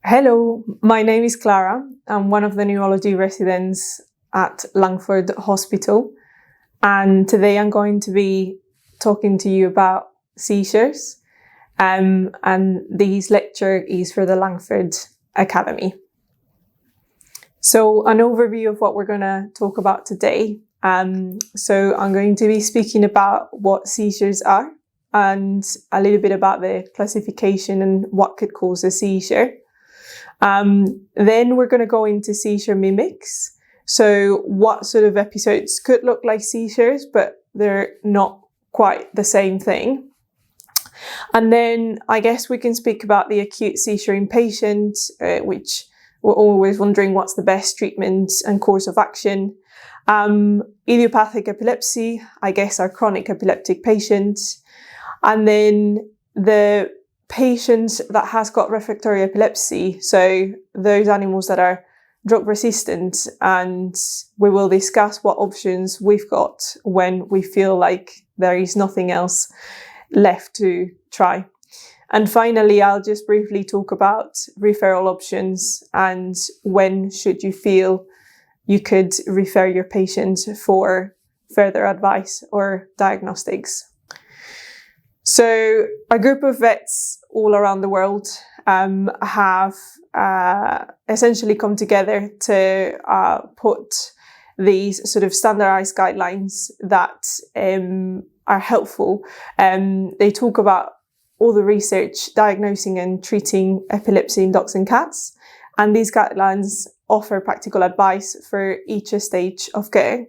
Hello, my name is Clara. I'm one of the neurology residents at Langford Hospital, and today I'm going to be talking to you about seizures, and this lecture is for the Langford Academy. So an overview of what we're going to talk about today. So I'm going to be speaking about what seizures are and a little bit about the classification and what could cause a seizure. Then we're going to go into seizure mimics. So what sort of episodes could look like seizures, but they're not quite the same thing. And then I guess we can speak about the acute seizure in patients, which we're always wondering what's the best treatment and course of action. Idiopathic epilepsy, I guess, are chronic epileptic patients. And then the patients that has got refractory epilepsy, so those animals that are drug resistant, and we will discuss what options we've got when we feel like there is nothing else left to try. And finally, I'll just briefly talk about referral options and when should you feel you could refer your patient for further advice or diagnostics. So a group of vets all around the world have essentially come together to put these sort of standardized guidelines that are helpful. They talk about all the research diagnosing and treating epilepsy in dogs and cats, and these guidelines offer practical advice for each stage of care.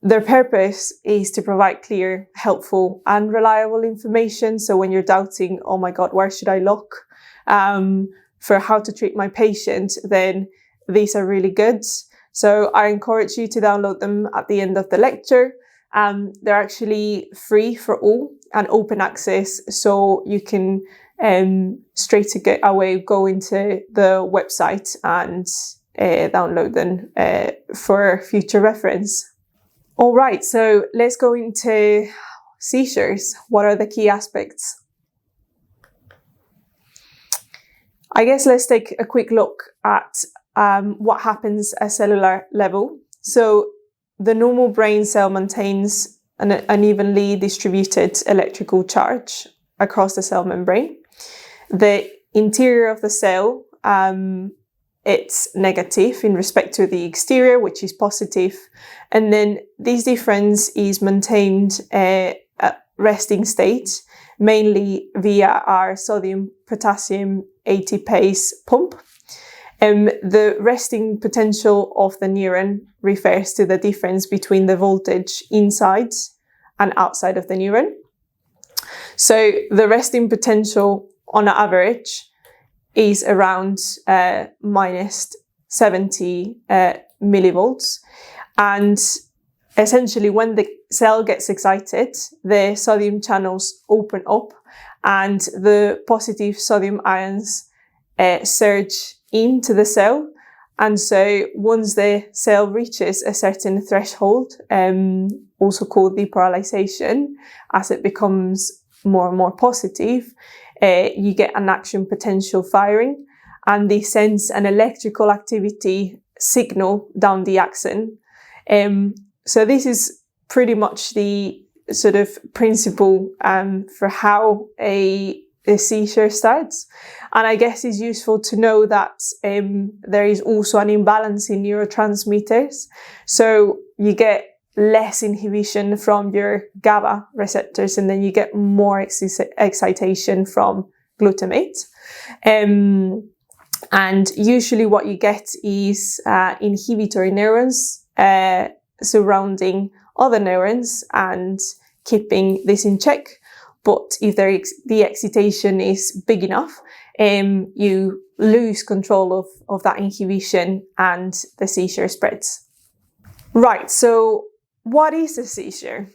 Their purpose is to provide clear, helpful and reliable information. So when you're doubting, oh my God, where should I look for how to treat my patient, then these are really good. So I encourage you to download them at the end of the lecture. They're actually free for all and open access. So you can straight away go into the website and download them for future reference. All right, so let's go into seizures. What are the key aspects? I guess let's take a quick look at what happens at cellular level. So the normal brain cell maintains an evenly distributed electrical charge across the cell membrane. The interior of the cell, it's negative in respect to the exterior, which is positive. And then this difference is maintained at resting state, mainly via our sodium-potassium ATPase pump. The resting potential of the neuron refers to the difference between the voltage inside and outside of the neuron. So the resting potential on average is around minus 70 millivolts. And essentially when the cell gets excited, the sodium channels open up and the positive sodium ions surge into the cell. And so once the cell reaches a certain threshold, also called depolarization, as it becomes more and more positive, you get an action potential firing, and they sense an electrical activity signal down the axon. So this is pretty much the sort of principle for how a seizure starts. And I guess it's useful to know that there is also an imbalance in neurotransmitters. So you get less inhibition from your GABA receptors, and then you get more excitation from glutamate. And usually what you get is inhibitory neurons surrounding other neurons and keeping this in check. But if the excitation is big enough, you lose control of that inhibition and the seizure spreads. Right, so what is a seizure?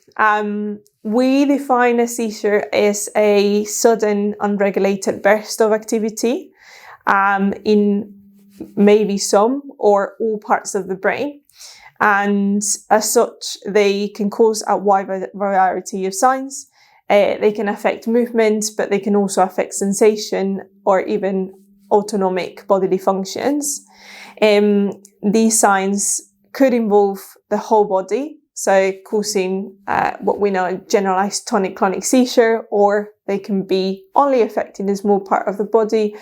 We define a seizure as a sudden unregulated burst of activity in maybe some or all parts of the brain. And as such, they can cause a wide variety of signs. They can affect movement, but they can also affect sensation or even autonomic bodily functions. These signs could involve the whole body, so causing what we know a generalized tonic-clonic seizure, or they can be only affecting a small part of the body.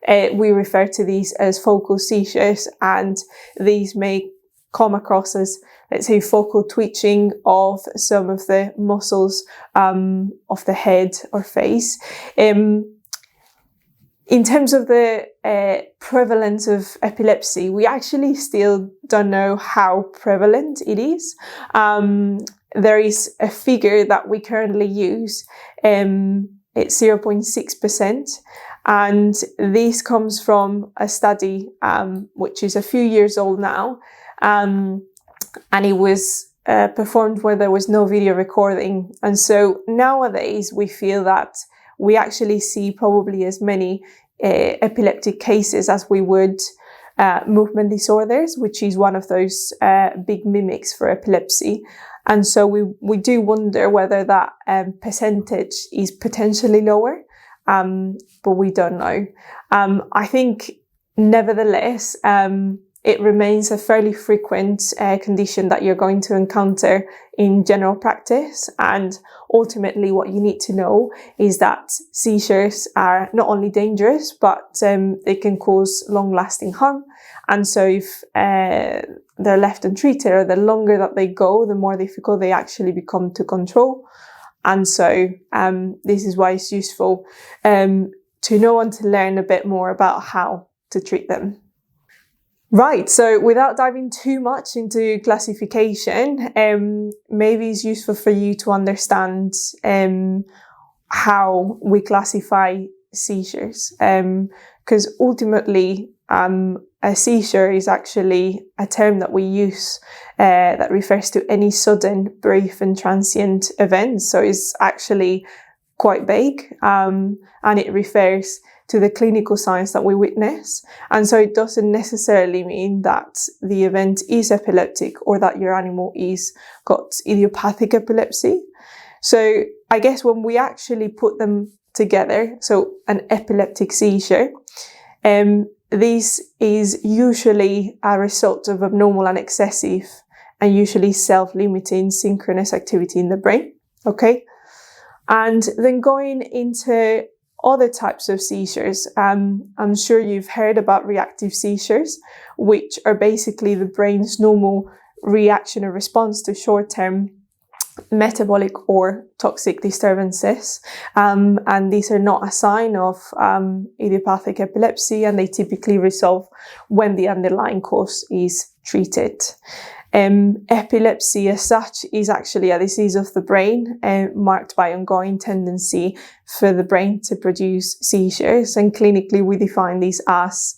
We refer to these as focal seizures, and these may come across as, let's say, focal twitching of some of the muscles of the head or face. In terms of the prevalence of epilepsy, we actually still don't know how prevalent it is. There is a figure that we currently use, it's 0.6%, and this comes from a study which is a few years old now, and it was performed where there was no video recording. And so nowadays we feel that we actually see probably as many epileptic cases as we would movement disorders, which is one of those big mimics for epilepsy. And so we do wonder whether that percentage is potentially lower, but we don't know. I think, nevertheless, it remains a fairly frequent condition that you're going to encounter in general practice. And ultimately what you need to know is that seizures are not only dangerous, but they can cause long-lasting harm. And so if they're left untreated, or the longer that they go, the more difficult they actually become to control. And so this is why it's useful to know and to learn a bit more about how to treat them. Right, so without diving too much into classification, maybe it's useful for you to understand how we classify seizures, because ultimately a seizure is actually a term that we use that refers to any sudden, brief and transient event. So it's actually quite vague, and it refers to the clinical signs that we witness. And so it doesn't necessarily mean that the event is epileptic or that your animal is got idiopathic epilepsy. So I guess when we actually put them together, so an epileptic seizure, this is usually a result of abnormal and excessive and usually self-limiting synchronous activity in the brain. Okay. And then going into other types of seizures, I'm sure you've heard about reactive seizures, which are basically the brain's normal reaction or response to short-term metabolic or toxic disturbances. And these are not a sign of idiopathic epilepsy, and they typically resolve when the underlying cause is treated. Epilepsy as such is actually a disease of the brain marked by ongoing tendency for the brain to produce seizures, and clinically we define these as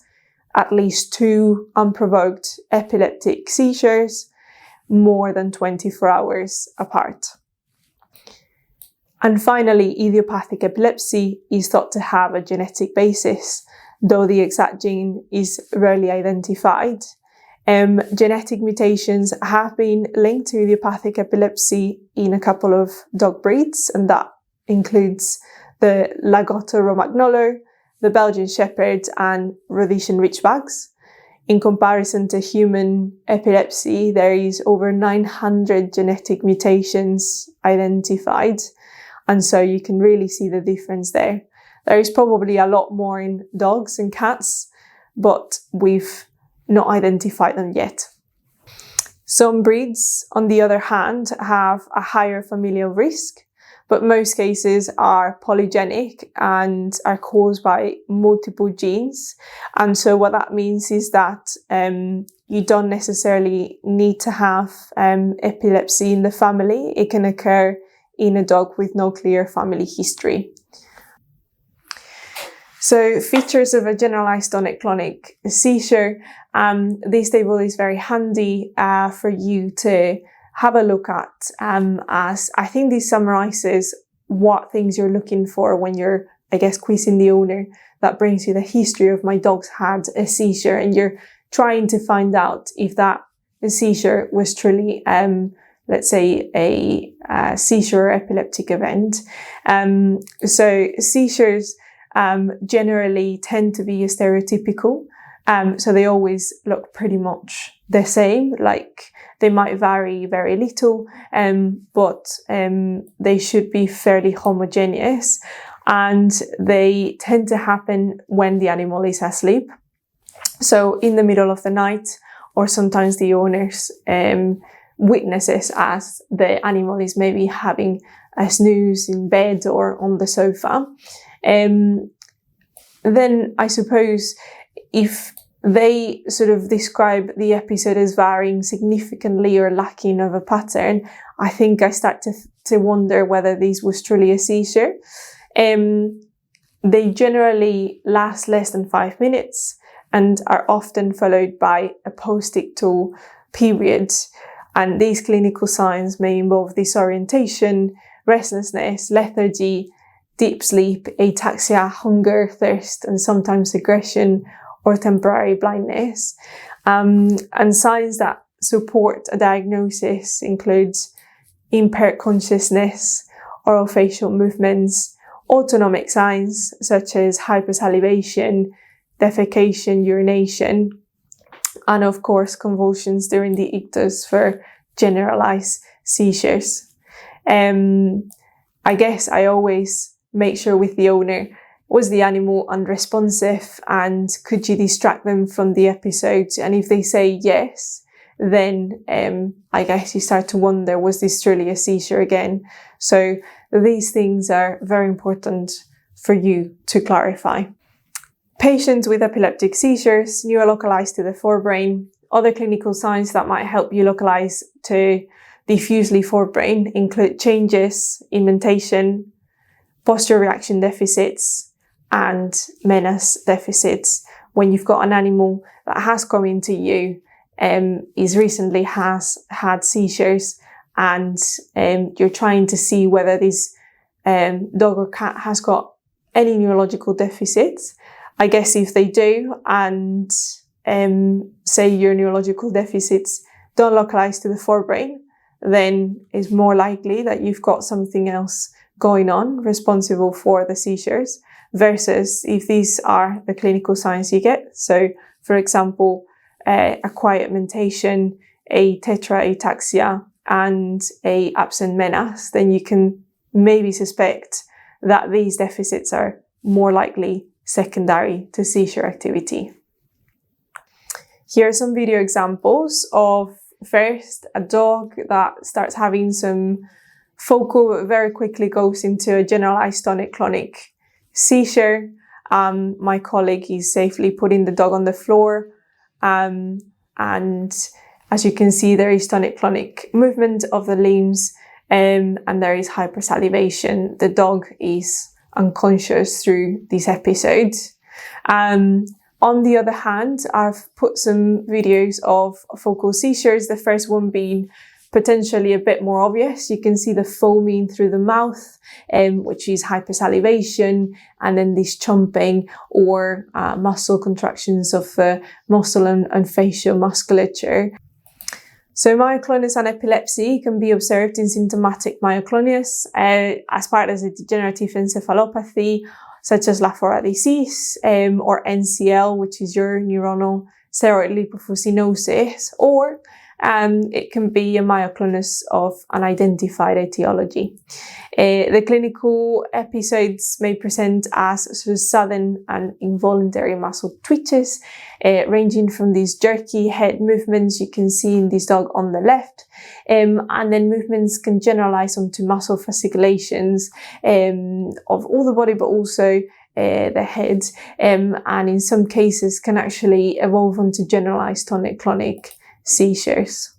at least 2 unprovoked epileptic seizures more than 24 hours apart. And finally, idiopathic epilepsy is thought to have a genetic basis, though the exact gene is rarely identified. Genetic mutations have been linked to idiopathic epilepsy in a couple of dog breeds, and that includes the Lagotto Romagnolo, the Belgian Shepherd, and Rhodesian Ridgebags. In comparison to human epilepsy, there is over 900 genetic mutations identified, and so you can really see the difference there. There is probably a lot more in dogs and cats, but we've not identified them yet. Some breeds, on the other hand, have a higher familial risk, but most cases are polygenic and are caused by multiple genes. And so what that means is that you don't necessarily need to have epilepsy in the family. It can occur in a dog with no clear family history. So features of a generalized tonic-clonic seizure. This table is very handy for you to have a look at, as I think this summarizes what things you're looking for when you're, I guess, quizzing the owner that brings you the history of my dog's had a seizure, and you're trying to find out if that seizure was truly, let's say, a seizure or epileptic event. So seizures generally tend to be stereotypical. So they always look pretty much the same, like they might vary very little, but they should be fairly homogeneous, and they tend to happen when the animal is asleep. So in the middle of the night, or sometimes the owners witnesses as the animal is maybe having a snooze in bed or on the sofa. Then I suppose if they sort of describe the episode as varying significantly or lacking of a pattern, I think I start to wonder whether this was truly a seizure. They generally last less than 5 minutes and are often followed by a post-ictal period. And these clinical signs may involve disorientation, restlessness, lethargy, deep sleep, ataxia, hunger, thirst, and sometimes aggression or temporary blindness. And signs that support a diagnosis include impaired consciousness, orofacial movements, autonomic signs such as hypersalivation, defecation, urination, and of course convulsions during the ictus for generalized seizures. I guess I always make sure with the owner, was the animal unresponsive and could you distract them from the episode? And if they say yes, then I guess you start to wonder, was this truly a seizure again? So these things are very important for you to clarify. Patients with epileptic seizures, neurolocalized to the forebrain. Other clinical signs that might help you localize to diffusely forebrain include changes in mentation, posture reaction deficits, and menace deficits. When you've got an animal that has come into you, is recently has had seizures, and you're trying to see whether this dog or cat has got any neurological deficits. I guess if they do, and say your neurological deficits don't localize to the forebrain, then it's more likely that you've got something else going on responsible for the seizures, versus if these are the clinical signs you get. So, for example, a quiet mentation, a tetraataxia, and a absent menace, then you can maybe suspect that these deficits are more likely secondary to seizure activity. Here are some video examples of, first, a dog that starts having some focal but very quickly goes into a generalized tonic-clonic seizure. My colleague is safely putting the dog on the floor, and as you can see, there is tonic-clonic movement of the limbs, and there is hypersalivation. The dog is unconscious through this episode. On the other hand, I've put some videos of focal seizures, the first one being potentially a bit more obvious. You can see the foaming through the mouth, which is hypersalivation, and then this chomping or muscle contractions of muscle and facial musculature. So myoclonus and epilepsy can be observed in symptomatic myoclonus as part of a degenerative encephalopathy, such as Lafora disease, or NCL, which is your neuronal ceroid lipofuscinosis, or it can be a myoclonus of unidentified etiology. The clinical episodes may present as sort of sudden and involuntary muscle twitches, ranging from these jerky head movements you can see in this dog on the left, and then movements can generalize onto muscle fasciculations of all the body, but also the head, and in some cases can actually evolve onto generalized tonic-clonic seizures.